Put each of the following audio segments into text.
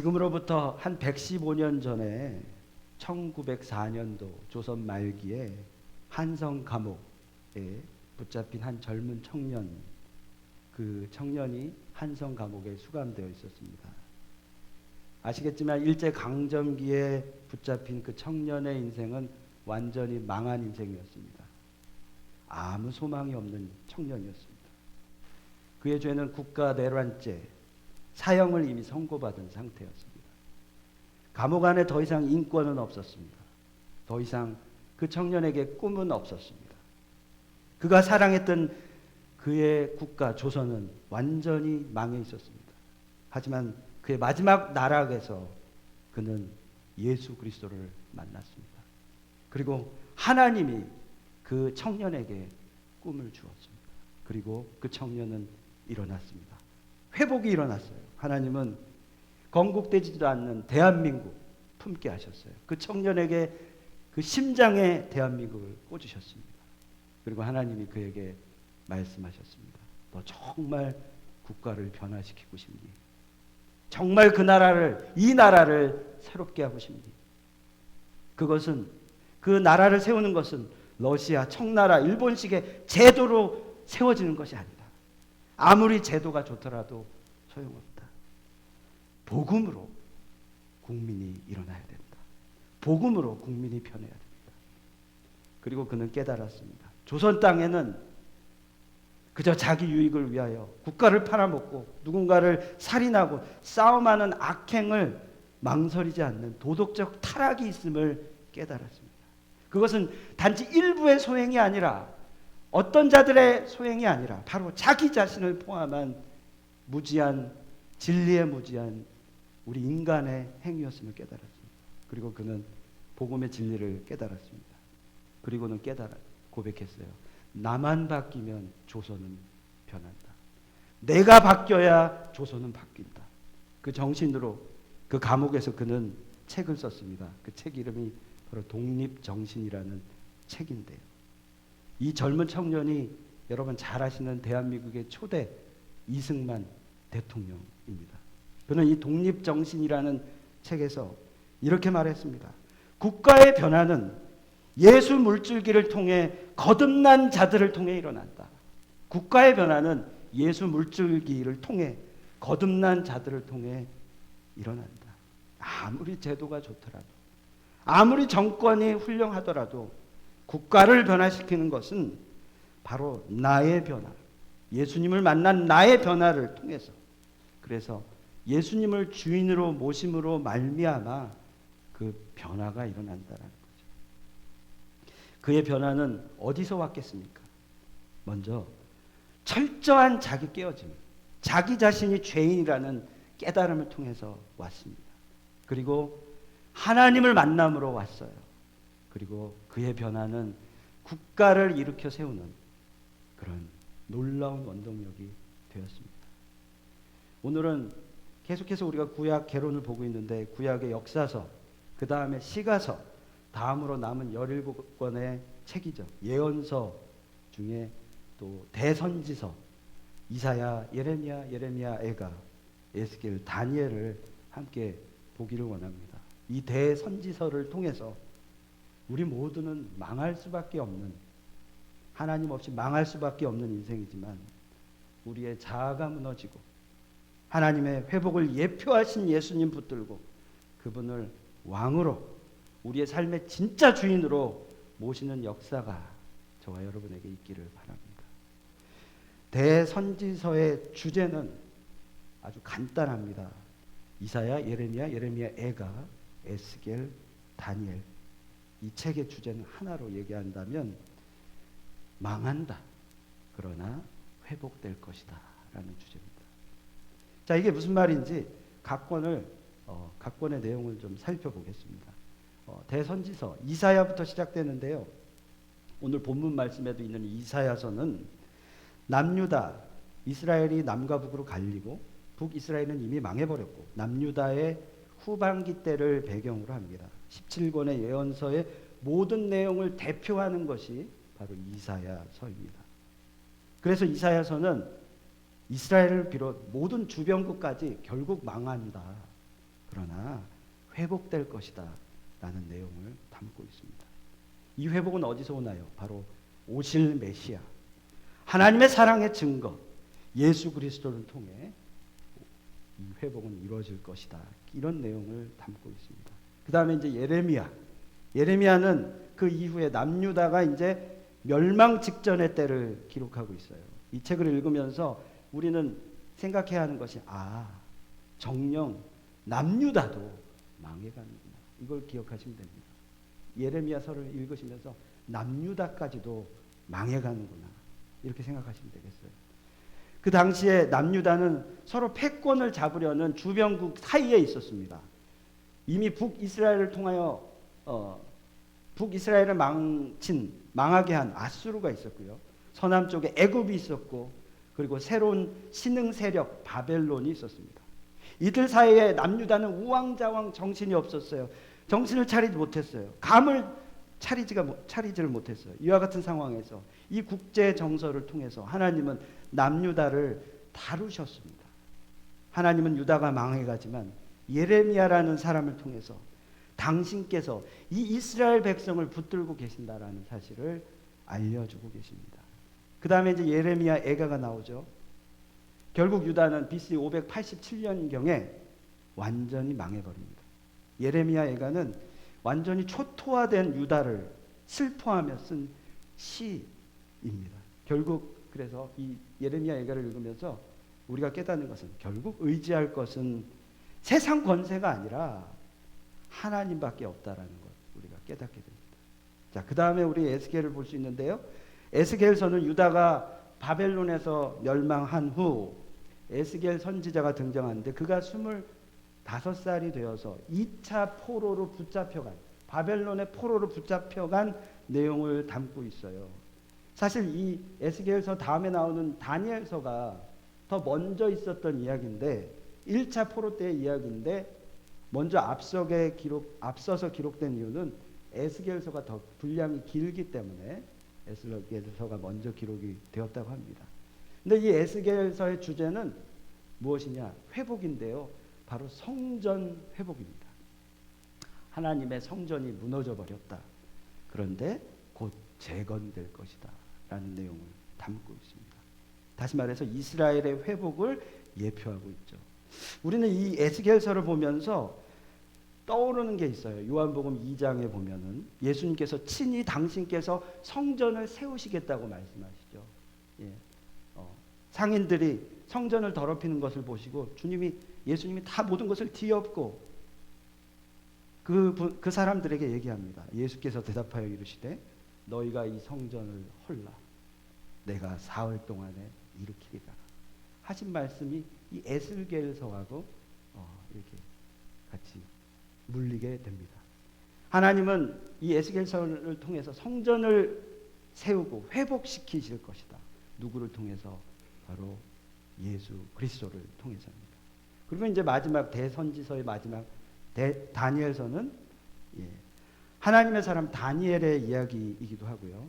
지금으로부터 한 115년 전에 1904년도 조선 말기에 한성 감옥에 붙잡힌 한 젊은 청년, 그 청년이 한성 감옥에 수감되어 있었습니다. 아시겠지만 일제강점기에 붙잡힌 그 청년의 인생은 완전히 망한 인생이었습니다. 아무 소망이 없는 청년이었습니다. 그의 죄는 국가내란죄, 사형을 이미 선고받은 상태였습니다. 감옥 안에 더 이상 인권은 없었습니다. 더 이상 그 청년에게 꿈은 없었습니다. 그가 사랑했던 그의 국가 조선은 완전히 망해 있었습니다. 하지만 그의 마지막 나락에서 그는 예수 그리스도를 만났습니다. 그리고 하나님이 그 청년에게 꿈을 주었습니다. 그리고 그 청년은 일어났습니다. 회복이 일어났어요. 하나님은 건국되지도 않는 대한민국 품게 하셨어요. 그 청년에게 그 심장에 대한민국을 꽂으셨습니다. 그리고 하나님이 그에게 말씀하셨습니다. 너 정말 국가를 변화시키고 싶니? 정말 그 나라를, 이 나라를 새롭게 하고 싶니? 그것은, 그 나라를 세우는 것은 러시아, 청나라, 일본식의 제도로 세워지는 것이 아니다. 아무리 제도가 좋더라도 소용없다. 복음으로 국민이 일어나야 된다. 복음으로 국민이 변해야 됩니다. 그리고 그는 깨달았습니다. 조선 땅에는 그저 자기 유익을 위하여 국가를 팔아먹고 누군가를 살인하고 싸움하는 악행을 망설이지 않는 도덕적 타락이 있음을 깨달았습니다. 그것은 단지 일부의 소행이 아니라, 어떤 자들의 소행이 아니라 바로 자기 자신을 포함한 무지한, 진리에 무지한 우리 인간의 행위였음을 깨달았습니다. 그리고 그는 복음의 진리를 깨달았습니다. 그리고는 고백했어요. 나만 바뀌면 조선은 변한다. 내가 바뀌어야 조선은 바뀐다. 그 정신으로 그 감옥에서 그는 책을 썼습니다. 그 책 이름이 바로 독립정신이라는 책인데요. 이 젊은 청년이 여러분 잘 아시는 대한민국의 초대 이승만 대통령입니다. 그는 이 독립정신이라는 책에서 이렇게 말했습니다. 국가의 변화는 예수 물줄기를 통해 거듭난 자들을 통해 일어난다. 국가의 변화는 예수 물줄기를 통해 거듭난 자들을 통해 일어난다. 아무리 제도가 좋더라도, 아무리 정권이 훌륭하더라도 국가를 변화시키는 것은 바로 나의 변화, 예수님을 만난 나의 변화를 통해서, 그래서 예수님을 주인으로 모심으로 말미암아 그 변화가 일어난다라는 거죠. 그의 변화는 어디서 왔겠습니까? 먼저 철저한 자기 깨어짐, 자기 자신이 죄인이라는 깨달음을 통해서 왔습니다. 그리고 하나님을 만남으로 왔어요. 그리고 그의 변화는 국가를 일으켜 세우는 그런 놀라운 원동력이 되었습니다. 오늘은 계속해서 우리가 구약 개론을 보고 있는데, 구약의 역사서, 그 다음에 시가서, 다음으로 남은 17권의 책이죠. 예언서 중에 또 대선지서, 이사야, 예레미야, 에가, 에스겔, 다니엘을 함께 보기를 원합니다. 이 대선지서를 통해서 우리 모두는 망할 수밖에 없는, 하나님 없이 망할 수밖에 없는 인생이지만, 우리의 자아가 무너지고 하나님의 회복을 예표하신 예수님 붙들고 그분을 왕으로, 우리의 삶의 진짜 주인으로 모시는 역사가 저와 여러분에게 있기를 바랍니다. 대선지서의 주제는 아주 간단합니다. 이사야, 예레미야, 에가, 에스겔, 다니엘. 이 책의 주제는 하나로 얘기한다면 망한다. 그러나 회복될 것이다. 라는 주제입니다. 자, 이게 무슨 말인지 각 권의 내용을 좀 살펴보겠습니다. 대선지서, 이사야부터 시작되는데요. 오늘 본문 말씀에도 있는 이사야서는 남유다, 이스라엘이 남과 북으로 갈리고 북이스라엘은 이미 망해버렸고 남유다의 후반기 때를 배경으로 합니다. 17권의 예언서의 모든 내용을 대표하는 것이 바로 이사야서입니다. 그래서 이사야서는 이스라엘을 비롯 모든 주변국까지 결국 망한다. 그러나 회복될 것이다 라는 내용을 담고 있습니다. 이 회복은 어디서 오나요? 바로 오실 메시아, 하나님의 사랑의 증거 예수 그리스도를 통해 이 회복은 이루어질 것이다. 이런 내용을 담고 있습니다. 그 다음에 이제 예레미야는 그 이후에 남유다가 이제 멸망 직전의 때를 기록하고 있어요. 이 책을 읽으면서 우리는 생각해야 하는 것이 정녕 남유다도 망해가는구나. 이걸 기억하시면 됩니다. 예레미야서를 읽으시면서 남유다까지도 망해가는구나. 이렇게 생각하시면 되겠어요. 그 당시에 남유다는 서로 패권을 잡으려는 주변국 사이에 있었습니다. 이미 북이스라엘을 통하여 북이스라엘을 망하게 한 아수르가 있었고요. 서남 쪽에 애굽이 있었고, 그리고 새로운 신흥 세력 바벨론이 있었습니다. 이들 사이에 남유다는 우왕좌왕 정신이 없었어요. 정신을 차리지 못했어요. 감을 차리지를 못했어요. 이와 같은 상황에서 이 국제 정서를 통해서 하나님은 남유다를 다루셨습니다. 하나님은 유다가 망해가지만 예레미야라는 사람을 통해서 당신께서 이 이스라엘 백성을 붙들고 계신다라는 사실을 알려주고 계십니다. 그 다음에 이제 예레미야 애가가 나오죠. 결국 유다는 BC 587년경에 완전히 망해버립니다. 예레미야 애가는 완전히 초토화된 유다를 슬퍼하며 쓴 시입니다. 결국 그래서 이 예레미야 애가를 읽으면서 우리가 깨닫는 것은 결국 의지할 것은 세상 권세가 아니라 하나님밖에 없다라는 것 우리가 깨닫게 됩니다. 자, 그 다음에 우리 에스겔을 볼 수 있는데요. 에스겔서는 유다가 바벨론에서 멸망한 후 에스겔 선지자가 등장하는데 그가 25살이 되어서 2차 포로로 붙잡혀간, 바벨론의 포로로 붙잡혀간 내용을 담고 있어요. 사실 이 에스겔서 다음에 나오는 다니엘서가 더 먼저 있었던 이야기인데 1차 포로 때의 이야기인데 먼저 앞서서 기록된 이유는 에스겔서가 더 분량이 길기 때문에 에스겔서가 먼저 기록이 되었다고 합니다. 근데 이 에스겔서의 주제는 무엇이냐? 회복인데요. 바로 성전 회복입니다. 하나님의 성전이 무너져 버렸다. 그런데 곧 재건될 것이다 라는 내용을 담고 있습니다. 다시 말해서 이스라엘의 회복을 예표하고 있죠. 우리는 이 에스겔서를 보면서 떠오르는 게 있어요. 요한복음 2장에 보면은 예수님께서 친히 당신께서 성전을 세우시겠다고 말씀하시죠. 예. 상인들이 성전을 더럽히는 것을 보시고 예수님이 다 모든 것을 뒤엎고 그 사람들에게 얘기합니다. 예수께서 대답하여 이르시되 너희가 이 성전을 헐라 내가 사흘 동안에 일으키리라 하신 말씀이 이 에스겔서하고 이렇게 같이 물리게 됩니다. 하나님은 이 에스겔서를 통해서 성전을 세우고 회복시키실 것이다. 누구를 통해서? 바로 예수 그리스도를 통해서입니다. 그리고 이제 마지막 대선지서의 마지막 다니엘서는 하나님의 사람 다니엘의 이야기이기도 하고요.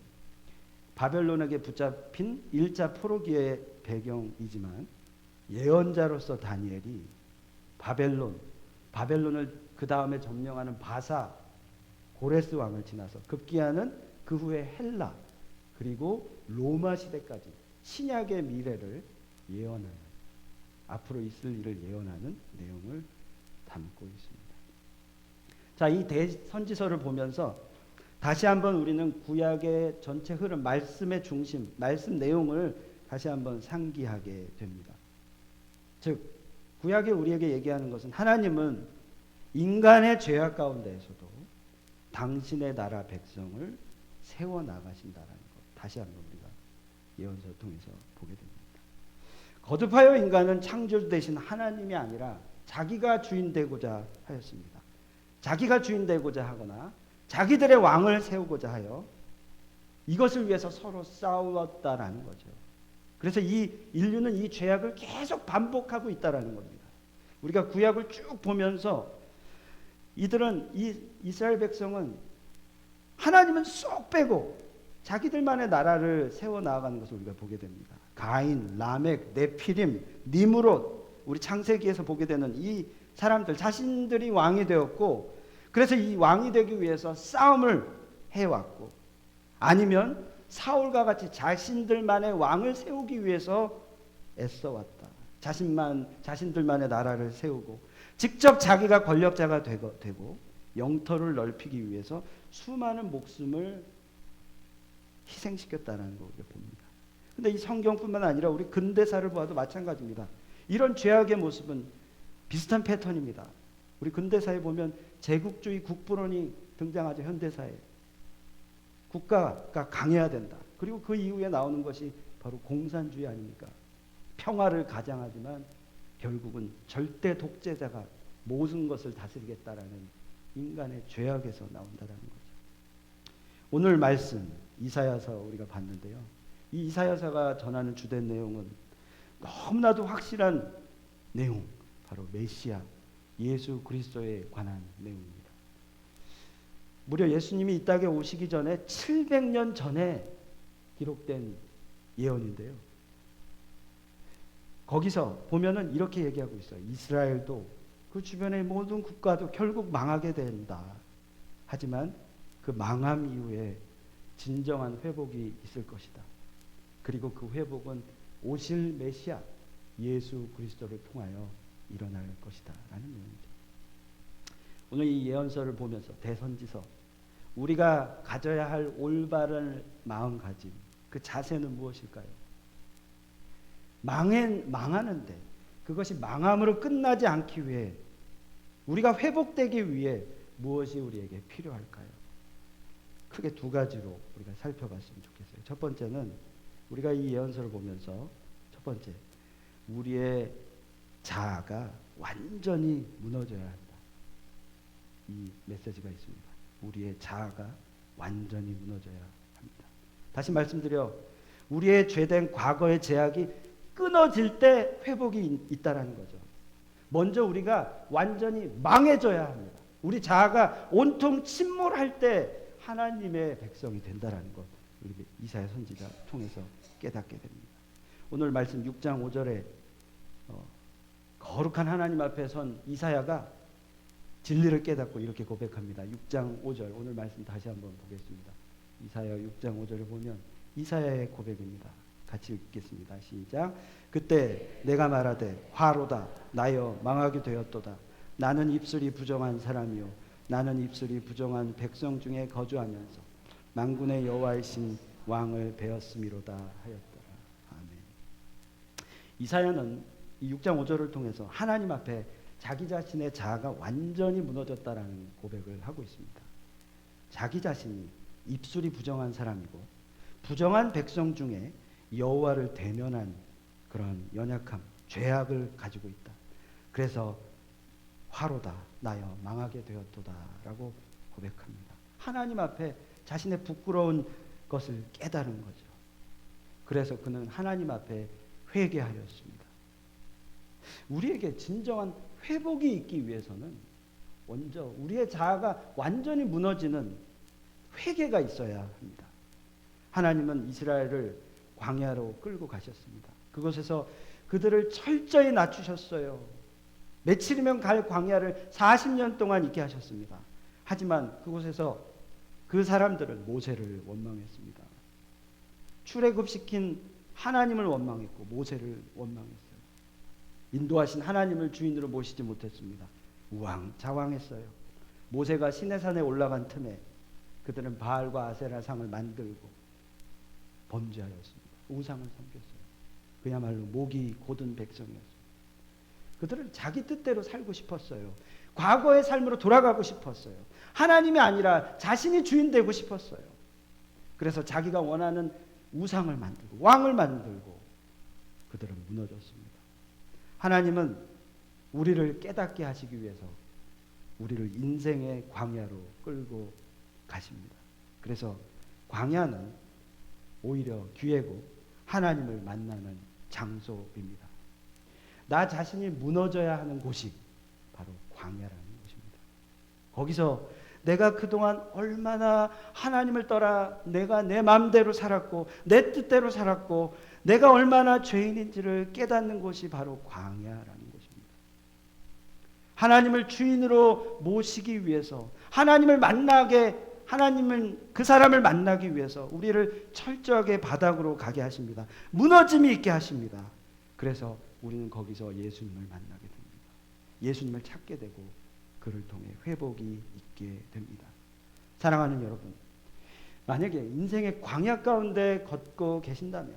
바벨론에게 붙잡힌 1차 포로기의 배경이지만 예언자로서 다니엘이 바벨론을 그 다음에 점령하는 바사 고레스 왕을 지나서 급기야는 그 후에 헬라 그리고 로마 시대까지 신약의 미래를 예언하는, 앞으로 있을 일을 예언하는 내용을 담고 있습니다. 자, 이 대선지서를 보면서 다시 한번 우리는 구약의 전체 흐름, 말씀의 중심, 말씀 내용을 다시 한번 상기하게 됩니다. 즉 구약이 우리에게 얘기하는 것은 하나님은 인간의 죄악 가운데에서도 당신의 나라 백성을 세워나가신다라는 것, 다시 한번 우리가 예언서를 통해서 보게 됩니다. 거듭하여 인간은 창조주 되신 하나님이 아니라 자기가 주인 되고자 하였습니다. 자기가 주인 되고자 하거나 자기들의 왕을 세우고자 하여 이것을 위해서 서로 싸웠다라는 거죠. 그래서 이 인류는 이 죄악을 계속 반복하고 있다라는 겁니다. 우리가 구약을 쭉 보면서 이 이스라엘 백성은 하나님은 쏙 빼고 자기들만의 나라를 세워 나아가는 것을 우리가 보게 됩니다. 가인, 라멕, 네피림, 니므롯, 우리 창세기에서 보게 되는 이 사람들 자신들이 왕이 되었고, 그래서 이 왕이 되기 위해서 싸움을 해왔고, 아니면 사울과 같이 자신들만의 왕을 세우기 위해서 애써왔다. 자신들만의 나라를 세우고 직접 자기가 권력자가 되고 영토를 넓히기 위해서 수많은 목숨을 희생시켰다는 거 우리가 봅니다. 근데 이 성경뿐만 아니라 우리 근대사를 보아도 마찬가지입니다. 이런 죄악의 모습은 비슷한 패턴입니다. 우리 근대사에 보면 제국주의 국부론이 등장하죠. 현대사에 국가가 강해야 된다. 그리고 그 이후에 나오는 것이 바로 공산주의 아닙니까? 평화를 가장하지만 결국은 절대 독재자가 모든 것을 다스리겠다라는 인간의 죄악에서 나온다라는 거죠. 오늘 말씀 이사야서 우리가 봤는데요. 이 이사야서가 전하는 주된 내용은 너무나도 확실한 내용, 바로 메시아 예수 그리스도에 관한 내용입니다. 무려 예수님이 이 땅에 오시기 전에 700년 전에 기록된 예언인데요. 거기서 보면은 이렇게 얘기하고 있어요. 이스라엘도 그 주변의 모든 국가도 결국 망하게 된다. 하지만 그 망함 이후에 진정한 회복이 있을 것이다. 그리고 그 회복은 오실 메시아 예수 그리스도를 통하여 일어날 것이다 라는 내용이죠. 오늘 이 예언서를 보면서 대선지서 우리가 가져야 할 올바른 마음가짐, 그 자세는 무엇일까요? 망하는데 그것이 망함으로 끝나지 않기 위해, 우리가 회복되기 위해 무엇이 우리에게 필요할까요? 크게 두 가지로 우리가 살펴봤으면 좋겠어요. 첫 번째는 우리가 이 예언서를 보면서 첫 번째, 우리의 자아가 완전히 무너져야 한다. 이 메시지가 있습니다. 우리의 자아가 완전히 무너져야 합니다. 다시 말씀드려, 우리의 죄된 과거의 제약이 끊어질 때 회복이 있다라는 거죠. 먼저 우리가 완전히 망해져야 합니다. 우리 자아가 온통 침몰할 때 하나님의 백성이 된다라는 것, 우리 이사야 선지자 통해서 깨닫게 됩니다. 오늘 말씀 6장 5절에 거룩한 하나님 앞에 선 이사야가 진리를 깨닫고 이렇게 고백합니다. 6장 5절 오늘 말씀 다시 한번 보겠습니다. 이사야 6장 5절을 보면 이사야의 고백입니다. 같이 읽겠습니다. 시작. 그때 내가 말하되 화로다 나여 망하게 되었도다. 나는 입술이 부정한 사람이요 나는 입술이 부정한 백성 중에 거주하면서 만군의 여호와이신 왕을 배웠음이로다 하였더라. 아멘. 이사야는 이 6장 5절을 통해서 하나님 앞에 자기 자신의 자아가 완전히 무너졌다라는 고백을 하고 있습니다. 자기 자신이 입술이 부정한 사람이고 부정한 백성 중에 여호와를 대면한 그런 연약함, 죄악을 가지고 있다. 그래서 화로다 나여 망하게 되었도다라고 고백합니다. 하나님 앞에 자신의 부끄러운 것을 깨달은 거죠. 그래서 그는 하나님 앞에 회개하였습니다. 우리에게 진정한 회복이 있기 위해서는 먼저 우리의 자아가 완전히 무너지는 회개가 있어야 합니다. 하나님은 이스라엘을 광야로 끌고 가셨습니다. 그곳에서 그들을 철저히 낮추셨어요. 며칠이면 갈 광야를 40년 동안 있게 하셨습니다. 하지만 그곳에서 그 사람들은 모세를 원망했습니다. 출애굽시킨 하나님을 원망했고 모세를 원망했어요. 인도하신 하나님을 주인으로 모시지 못했습니다. 우왕좌왕했어요. 모세가 시내산에 올라간 틈에 그들은 바알과 아세라 상을 만들고 범죄하였습니다. 우상을 섬겼어요. 그야말로 목이 곧은 백성이었어요. 그들은 자기 뜻대로 살고 싶었어요. 과거의 삶으로 돌아가고 싶었어요. 하나님이 아니라 자신이 주인 되고 싶었어요. 그래서 자기가 원하는 우상을 만들고 왕을 만들고 그들은 무너졌습니다. 하나님은 우리를 깨닫게 하시기 위해서 우리를 인생의 광야로 끌고 가십니다. 그래서 광야는 오히려 기회고 하나님을 만나는 장소입니다. 나 자신이 무너져야 하는 곳이 바로 광야라는 곳입니다. 거기서 내가 그동안 얼마나 하나님을 떠나 내가 내 마음대로 살았고 내 뜻대로 살았고 내가 얼마나 죄인인지를 깨닫는 곳이 바로 광야라는 곳입니다. 하나님을 주인으로 모시기 위해서, 하나님을 만나게, 하나님은 그 사람을 만나기 위해서 우리를 철저하게 바닥으로 가게 하십니다. 무너짐이 있게 하십니다. 그래서 우리는 거기서 예수님을 만나게 됩니다. 예수님을 찾게 되고 그를 통해 회복이 있게 됩니다. 사랑하는 여러분, 만약에 인생의 광야 가운데 걷고 계신다면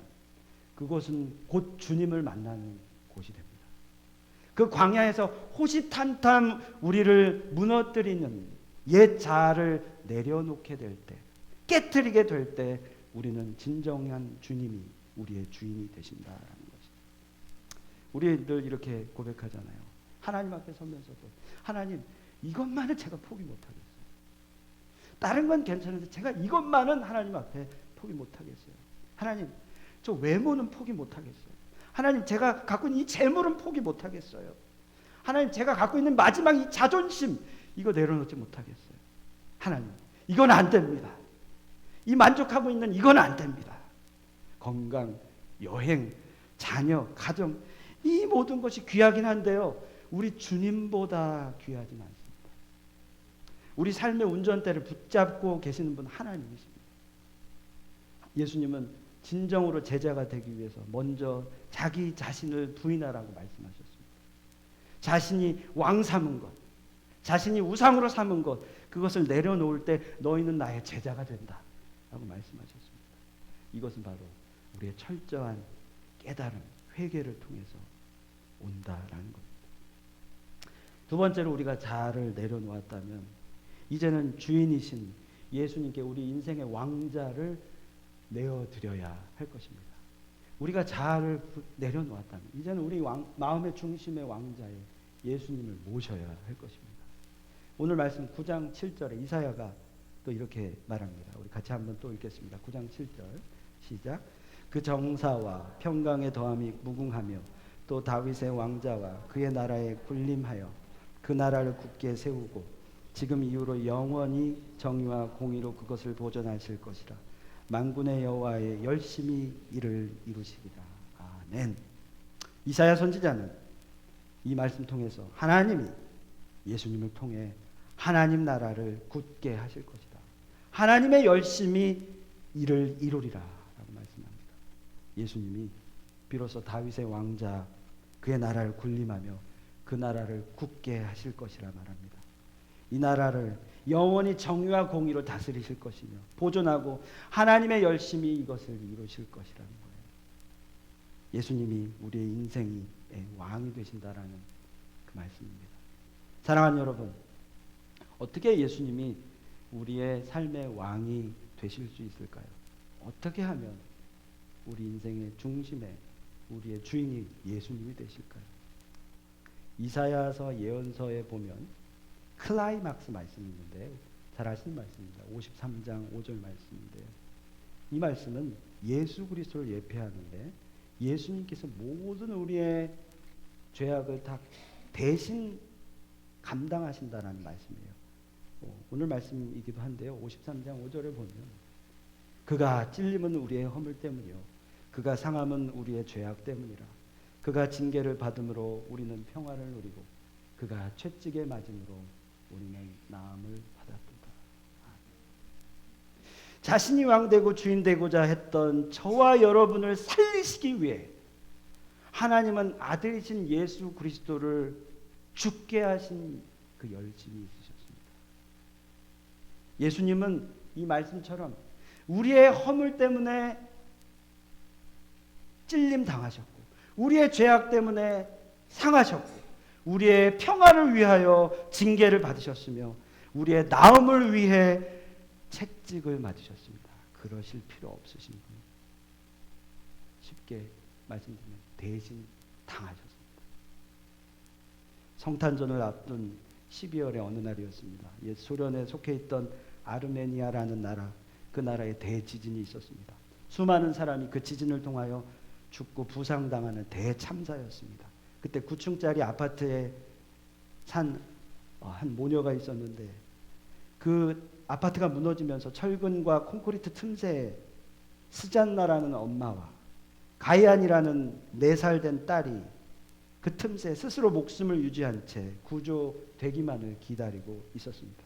그곳은 곧 주님을 만나는 곳이 됩니다. 그 광야에서 호시탄탄 우리를 무너뜨리는 옛 자아를 내려놓게 될 때, 깨트리게 될 때 우리는 진정한 주님이 우리의 주인이 되신다라는 것입니다. 우리들 이렇게 고백하잖아요. 하나님 앞에 서면서도 하나님, 이것만은 제가 포기 못하겠어요. 다른 건 괜찮은데 제가 이것만은 하나님 앞에 포기 못하겠어요. 하나님, 저 외모는 포기 못하겠어요. 하나님, 제가 갖고 있는 이 재물은 포기 못하겠어요. 하나님, 제가 갖고 있는 마지막 이 자존심, 이거 내려놓지 못하겠어요. 하나님, 이건 안 됩니다. 이 만족하고 있는 이건 안 됩니다. 건강, 여행, 자녀, 가정, 이 모든 것이 귀하긴 한데요, 우리 주님보다 귀하진 않습니다. 우리 삶의 운전대를 붙잡고 계시는 분 하나님이십니다. 예수님은 진정으로 제자가 되기 위해서 먼저 자기 자신을 부인하라고 말씀하셨습니다. 자신이 왕 삼은 것, 자신이 우상으로 삼은 것, 그것을 내려놓을 때 너희는 나의 제자가 된다 라고 말씀하셨습니다. 이것은 바로 우리의 철저한 깨달음, 회개를 통해서 온다라는 겁니다. 두 번째로 우리가 자아를 내려놓았다면 이제는 주인이신 예수님께 우리 인생의 왕자를 내어드려야 할 것입니다. 우리가 자아를 내려놓았다면 이제는 우리 마음의 중심의 왕자의 예수님을 모셔야 할 것입니다. 오늘 말씀 9장 7절에 이사야가 또 이렇게 말합니다. 우리 같이 한번 또 읽겠습니다. 9장 7절 시작. 그 정사와 평강의 더함이 무궁하며 또 다윗의 왕자와 그의 나라에 군림하여 그 나라를 굳게 세우고 지금 이후로 영원히 정의와 공의로 그것을 보존하실 것이라. 만군의 여호와의 열심히 이를 이루시리라. 아멘. 이사야 선지자는 이 말씀 통해서 하나님이 예수님을 통해 하나님 나라를 굳게 하실 것이다. 하나님의 열심히 이를 이루리라 라고 말씀합니다. 예수님이 비로소 다윗의 왕자 그의 나라를 군림하며 그 나라를 굳게 하실 것이라 말합니다. 이 나라를 영원히 정의와 공의로 다스리실 것이며 보존하고 하나님의 열심히 이것을 이루실 것이라는 거예요. 예수님이 우리의 인생의 왕이 되신다라는 그 말씀입니다. 사랑하는 여러분, 어떻게 예수님이 우리의 삶의 왕이 되실 수 있을까요? 어떻게 하면 우리 인생의 중심에 우리의 주인이 예수님이 되실까요? 이사야서 예언서에 보면 클라이막스 말씀이 있는데 잘 아시는 말씀입니다. 53장 5절 말씀인데요. 이 말씀은 예수 그리스도를 예표하는데 예수님께서 모든 우리의 죄악을 다 대신 감당하신다는 말씀이에요. 오늘 말씀이기도 한데요. 53장 5절에 보면 그가 찔림은 우리의 허물 때문이요 그가 상함은 우리의 죄악 때문이라. 그가 징계를 받음으로 우리는 평화를 누리고 그가 채찍에 맞음으로 우리는 나음을 받았도다. 자신이 왕되고 주인 되고자 했던 저와 여러분을 살리시기 위해 하나님은 아들이신 예수 그리스도를 죽게 하신 그 열심이 있으셨습니다. 예수님은 이 말씀처럼 우리의 허물 때문에 찔림 당하셨고 우리의 죄악 때문에 상하셨고 우리의 평화를 위하여 징계를 받으셨으며 우리의 나음을 위해 채찍을 맞으셨습니다. 그러실 필요 없으신 분. 쉽게 말씀드리면 대신 당하셨습니다. 성탄절을 앞둔 12월의 어느 날이었습니다. 옛 소련에 속해 있던 아르메니아라는 나라, 그 나라에 대지진이 있었습니다. 수많은 사람이 그 지진을 통하여 죽고 부상당하는 대참사였습니다. 그때 9층짜리 아파트에 산 한 모녀가 있었는데 그 아파트가 무너지면서 철근과 콘크리트 틈새에 스잔나라는 엄마와 가이안이라는 4살 된 딸이 그 틈새 스스로 목숨을 유지한 채 구조되기만을 기다리고 있었습니다.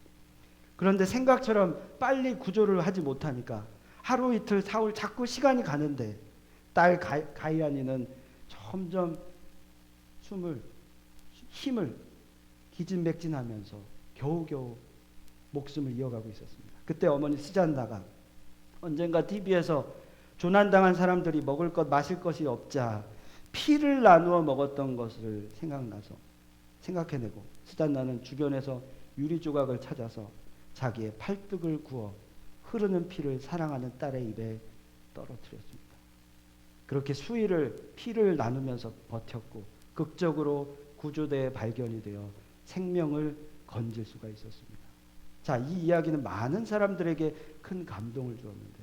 그런데 생각처럼 빨리 구조를 하지 못하니까 하루 이틀 사흘 자꾸 시간이 가는데 딸 가이아니는 점점 힘을 기진맥진하면서 겨우겨우 목숨을 이어가고 있었습니다. 그때 어머니 스잔나가 언젠가 TV에서 조난당한 사람들이 먹을 것 마실 것이 없자 피를 나누어 먹었던 것을 생각해내고 스잔나는 주변에서 유리 조각을 찾아서 자기의 팔뚝을 구워 흐르는 피를 사랑하는 딸의 입에 떨어뜨렸습니다. 그렇게 수일을 피를 나누면서 버텼고 극적으로 구조대에 발견이 되어 생명을 건질 수가 있었습니다. 자, 이 이야기는 많은 사람들에게 큰 감동을 주었는데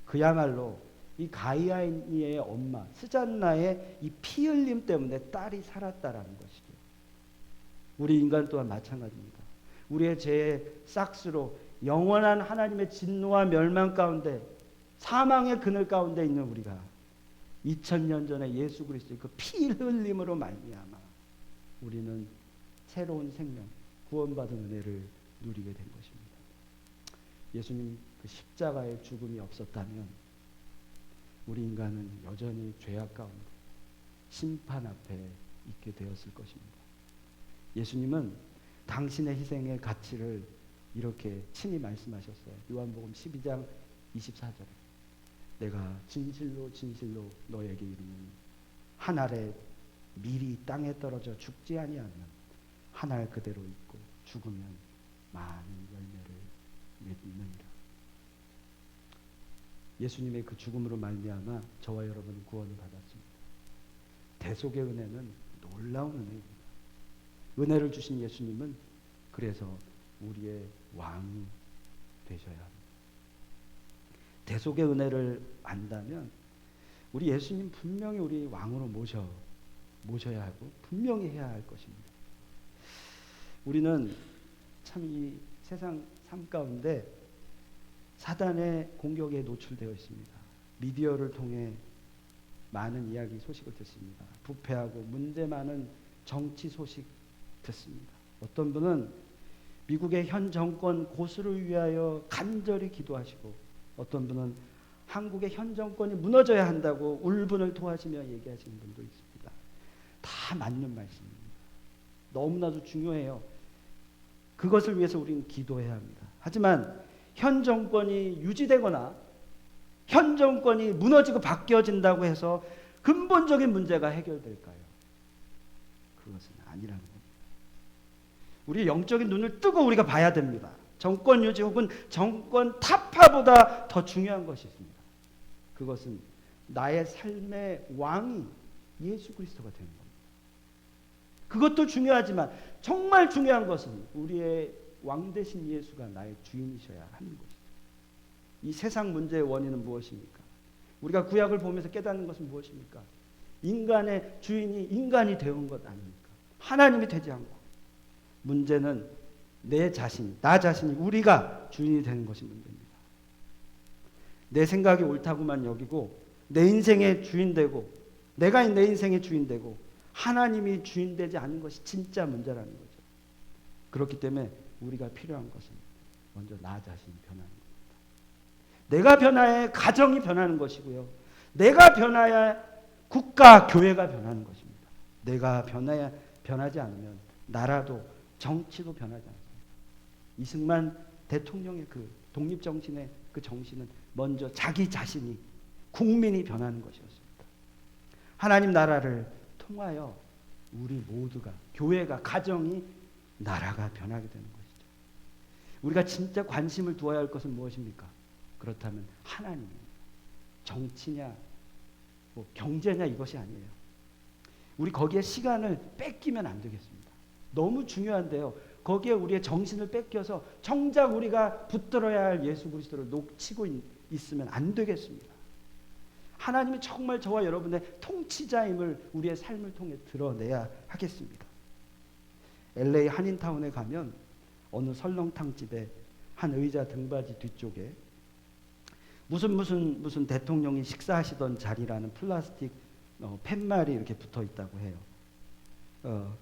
그야말로 이 가이아니의 엄마 스잔나의 이 피 흘림 때문에 딸이 살았다라는 것이죠. 우리 인간 또한 마찬가지입니다. 우리의 죄의 싹스로 영원한 하나님의 진노와 멸망 가운데 사망의 그늘 가운데 있는 우리가 2000년 전에 예수 그리스도의 그 피 흘림으로 말미암아 우리는 새로운 생명, 구원받은 은혜를 누리게 된 것입니다. 예수님 그 십자가의 죽음이 없었다면 우리 인간은 여전히 죄악 가운데 심판 앞에 있게 되었을 것입니다. 예수님은 당신의 희생의 가치를 이렇게 친히 말씀하셨어요. 요한복음 12장 24절에 내가 진실로 진실로 너에게 이르노니 한 알의 밀이 땅에 떨어져 죽지 아니하면 한 알 그대로 있고 죽으면 많은 열매를 맺느니라. 예수님의 그 죽음으로 말미암아 저와 여러분은 구원을 받았습니다. 대속의 은혜는 놀라운 은혜입니다. 은혜를 주신 예수님은 그래서 우리의 왕이 되셔야 합니다. 대속의 은혜를 안다면 우리 예수님 분명히 우리 왕으로 모셔야 하고 분명히 해야 할 것입니다. 우리는 참 이 세상 삶 가운데 사단의 공격에 노출되어 있습니다. 미디어를 통해 많은 이야기 소식을 듣습니다. 부패하고 문제 많은 정치 소식 듣습니다. 어떤 분은 미국의 현 정권 고수를 위하여 간절히 기도하시고 어떤 분은 한국의 현 정권이 무너져야 한다고 울분을 토하시며 얘기하시는 분도 있습니다. 다 맞는 말씀입니다. 너무나도 중요해요. 그것을 위해서 우리는 기도해야 합니다. 하지만 현 정권이 유지되거나 현 정권이 무너지고 바뀌어진다고 해서 근본적인 문제가 해결될까요? 그것은 아니라는 겁니다. 우리 영적인 눈을 뜨고 우리가 봐야 됩니다. 정권 유지 혹은 정권 타파보다 더 중요한 것이 있습니다. 그것은 나의 삶의 왕이 예수 그리스도가 되는 겁니다. 그것도 중요하지만 정말 중요한 것은 우리의 왕 되신 예수가 나의 주인이셔야 하는 것입니다. 이 세상 문제의 원인은 무엇입니까? 우리가 구약을 보면서 깨닫는 것은 무엇입니까? 인간의 주인이 인간이 되온 것 아닙니까? 하나님이 되지 않고 문제는 나 자신이 우리가 주인이 되는 것이 문제입니다. 내 생각이 옳다고만 여기고 내 인생의 주인 되고 내가 내 인생의 주인 되고 하나님이 주인 되지 않는 것이 진짜 문제라는 거죠. 그렇기 때문에 우리가 필요한 것은 먼저 나 자신이 변하는 겁니다. 내가 변화해 가정이 변하는 것이고요. 내가 변화야 국가, 교회가 변하는 것입니다. 내가 변하지 않으면 나라도 정치도 변하지 않습니다. 이승만 대통령의 그 독립정신의 그 정신은 먼저 자기 자신이 국민이 변하는 것이었습니다. 하나님 나라를 통하여 우리 모두가 교회가 가정이 나라가 변하게 되는 것이죠. 우리가 진짜 관심을 두어야 할 것은 무엇입니까? 그렇다면 하나님입니다. 정치냐 뭐 경제냐 이것이 아니에요. 우리 거기에 시간을 뺏기면 안 되겠습니다. 너무 중요한데요. 거기에 우리의 정신을 뺏겨서 정작 우리가 붙들어야 할 예수 그리스도를 놓치고 있으면 안 되겠습니다. 하나님이 정말 저와 여러분의 통치자임을 우리의 삶을 통해 드러내야 하겠습니다. LA 한인타운에 가면 어느 설렁탕집에 한 의자 등받이 뒤쪽에 무슨 대통령이 식사하시던 자리라는 플라스틱 팻말이 이렇게 붙어 있다고 해요.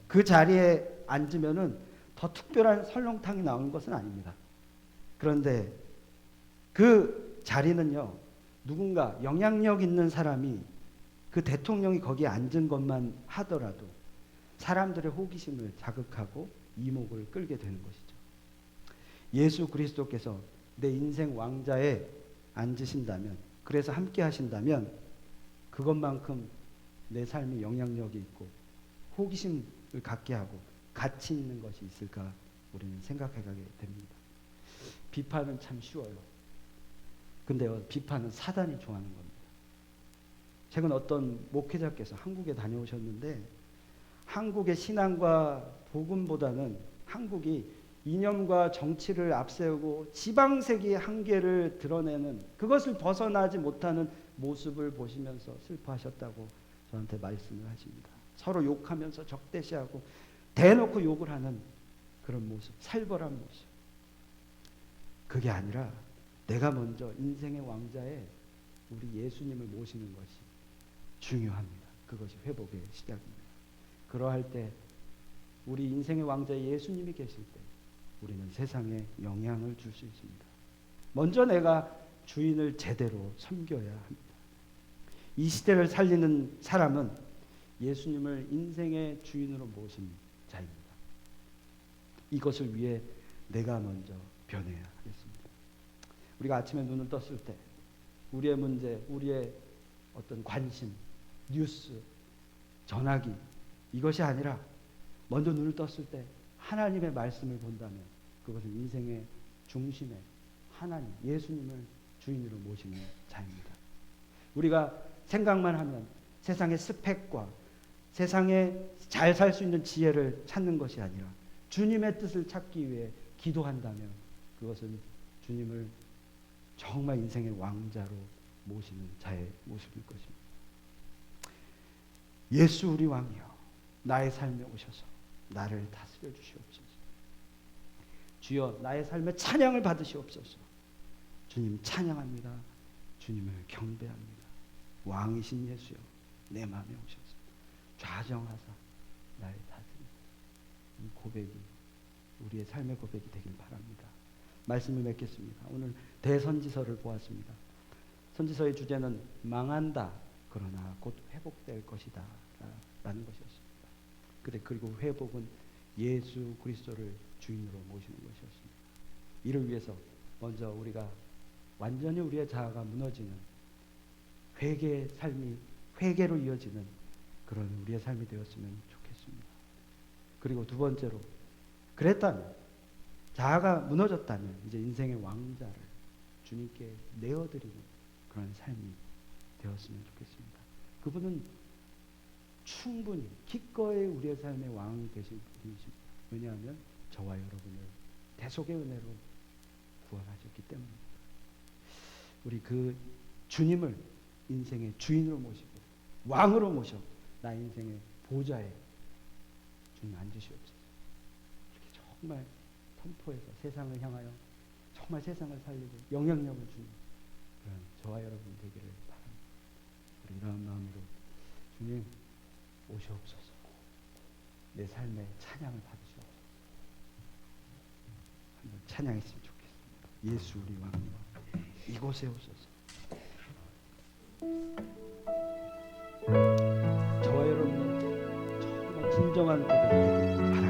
그 자리에 앉으면은 더 특별한 설렁탕이 나오는 것은 아닙니다. 그런데 그 자리는요, 누군가 영향력 있는 사람이 그 대통령이 거기에 앉은 것만 하더라도 사람들의 호기심을 자극하고 이목을 끌게 되는 것이죠. 예수 그리스도께서 내 인생 왕자에 앉으신다면, 그래서 함께 하신다면 그것만큼 내 삶에 영향력이 있고 호기심을 갖게 하고 가치 있는 것이 있을까 우리는 생각해 가게 됩니다. 비판은 참 쉬워요. 근데요, 비판은 사단이 좋아하는 겁니다. 최근 어떤 목회자께서 한국에 다녀오셨는데 한국의 신앙과 복음보다는 한국이 이념과 정치를 앞세우고 지방색의 한계를 드러내는, 그것을 벗어나지 못하는 모습을 보시면서 슬퍼하셨다고 저한테 말씀을 하십니다. 서로 욕하면서 적대시하고 대놓고 욕을 하는 그런 모습, 살벌한 모습. 그게 아니라 내가 먼저 인생의 왕자에 우리 예수님을 모시는 것이 중요합니다. 그것이 회복의 시작입니다. 그러할 때 우리 인생의 왕자에 예수님이 계실 때 우리는 세상에 영향을 줄 수 있습니다. 먼저 내가 주인을 제대로 섬겨야 합니다. 이 시대를 살리는 사람은 예수님을 인생의 주인으로 모신 자입니다. 이것을 위해 내가 먼저 변해야 하겠습니다. 우리가 아침에 눈을 떴을 때 우리의 문제, 우리의 어떤 관심, 뉴스, 전화기, 이것이 아니라 먼저 눈을 떴을 때 하나님의 말씀을 본다면 그것은 인생의 중심에 하나님, 예수님을 주인으로 모시는 자입니다. 우리가 생각만 하면 세상의 스펙과 세상에 잘 살 수 있는 지혜를 찾는 것이 아니라 주님의 뜻을 찾기 위해 기도한다면 그것은 주님을 정말 인생의 왕자로 모시는 자의 모습일 것입니다. 예수 우리 왕이여, 나의 삶에 오셔서 나를 다스려 주시옵소서. 주여, 나의 삶에 찬양을 받으시옵소서. 주님 찬양합니다. 주님을 경배합니다. 왕이신 예수여, 내 마음에 오셔서 좌정하사 나를 다스리소서. 이 고백이 우리의 삶의 고백이 되길 바랍니다. 말씀을 맺겠습니다. 오늘 대선지서를 보았습니다. 선지서의 주제는 망한다 그러나 곧 회복될 것이다 라는 것이었습니다. 그리고 회복은 예수 그리스도를 주인으로 모시는 것이었습니다. 이를 위해서 먼저 우리가 완전히 우리의 자아가 무너지는 회개의 삶이 회개로 이어지는 그런 우리의 삶이 되었으면 좋겠습니다. 그리고 두 번째로, 그랬다면, 자아가 무너졌다면 이제 인생의 왕자를 주님께 내어드리는 그런 삶이 되었으면 좋겠습니다. 그분은 충분히 기꺼이 우리의 삶의 왕이 되신 분이십니다. 왜냐하면 저와 여러분을 대속의 은혜로 구원하셨기 때문입니다. 우리 그 주님을 인생의 주인으로 모시고 왕으로 모셔 나 인생의 보좌에 주님 앉으시옵소서. 이렇게 정말 선포해서 세상을 향하여 정말 세상을 살리고 영향력을 주는 그런 저와 여러분 되기를 바랍니다. 우리 이러한 마음으로 주님 오시옵소서. 내 삶에 찬양을 받으시옵소서. 한번 찬양했으면 좋겠습니다. 예수 우리 왕이여, 이곳에 오소서. 저와 여러분은 정말 진정한 고백이 되기를 바랍니다.